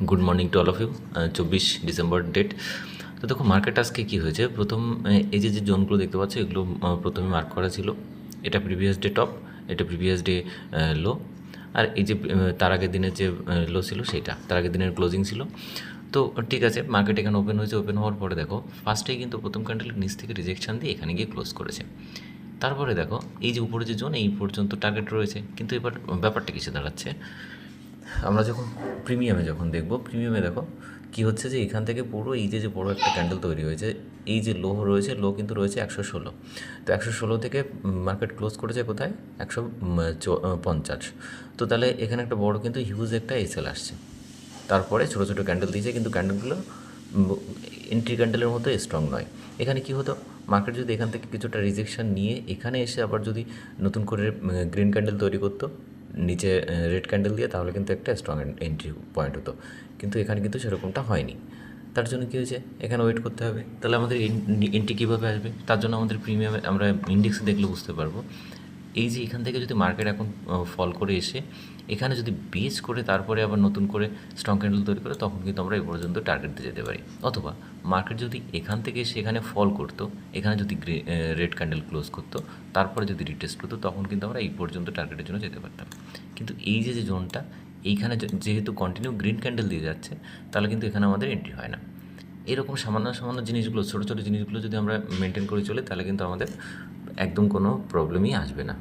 Good morning to all of you. 24 December date. তো দেখো market আজকে কী হয়েছে, প্রথম এই যে জোনগুলো দেখতে পাচ্ছ এগুলো প্রথমে মার্ক করা ছিল। এটা প্রিভিয়াস ডে টপ, এটা প্রিভিয়াস ডে লো, আর এই যে তার আগের দিনের যে লো ছিল সেটা তার আগের দিনের ক্লোজিং ছিল। তো ঠিক আছে, মার্কেট এখানে ওপেন হয়েছে, ওপেন হওয়ার পরে দেখো ফার্স্টেই কিন্তু প্রথম ক্যান্ডেলের নিচ থেকে রিজেকশান দিয়ে এখানে গিয়ে ক্লোজ করেছে। তারপরে দেখো এই যে উপরে যে জোন এই পর্যন্ত টার্গেট রয়েছে, কিন্তু এবার ব্যাপারটা কিসে দাঁড়াচ্ছে, আমরা যখন প্রিমিয়ামে দেখব, প্রিমিয়ামে দেখো কী হচ্ছে যে এখান থেকে পুরো এই যে বড় একটা ক্যান্ডেল তৈরি হয়েছে, এই যে লো রয়েছে, লো কিন্তু রয়েছে 116। তো 116 থেকে মার্কেট ক্লোজ করেছে কোথায়, 150। তো তাহলে এখানে একটা বড় কিন্তু হিউজ একটা এসএল আসছে। তারপরে ছোটো ছোটো ক্যান্ডেল দিয়েছে, কিন্তু ক্যান্ডেলগুলো এন্ট্রি ক্যান্ডেলের মতো স্ট্রং নয়। এখানে কি হতো, মার্কেট যদি এখান থেকে কিছুটা রিজেকশন নিয়ে এখানে এসে আবার যদি নতুন করে গ্রিন ক্যান্ডেল তৈরি করতো নিচে রেড ক্যান্ডেল দিয়ে, তাহলে কিন্তু একটা স্ট্রং এন্ট্রি পয়েন্ট হতো। কিন্তু এখানে কিন্তু সেরকমটা হয়নি। তার জন্য কী হয়েছে, এখানে ওয়েট করতে হবে। তাহলে আমাদের এন্ট্রি কীভাবে আসবে, তার জন্য আমাদের প্রিমিয়ামে আমরা ইন্ডেক্সে দেখলে বুঝতে পারবো। এই যে এখান থেকে যদি মার্কেট এখন ফল করে এসে এখানে যদি বেচ করে তারপরে আবার নতুন করে স্ট্রং ক্যান্ডেল তৈরি করে, তখন কিন্তু আমরা এই পর্যন্ত টার্গেট দিয়ে যেতে পারি। অথবা মার্কেট যদি এখান থেকে এসে এখানে ফল করতো, এখানে যদি রেড ক্যান্ডেল ক্লোজ করতো, তারপরে যদি রিটেস্ট করতো, তখন কিন্তু আমরা এই পর্যন্ত টার্গেটের জন্য যেতে পারতাম। কিন্তু এই যে জোনটা এইখানে যেহেতু কন্টিনিউ গ্রিন ক্যান্ডেল দিয়ে যাচ্ছে, তাহলে কিন্তু এখানে আমাদের এন্ট্রি হয় না। এরকম সামান্য সামান্য জিনিসগুলো, ছোটো ছোটো জিনিসগুলো যদি আমরা মেনটেন করে চলি, তাহলে কিন্তু আমাদের একদম কোনো প্রবলেমই আসবে না।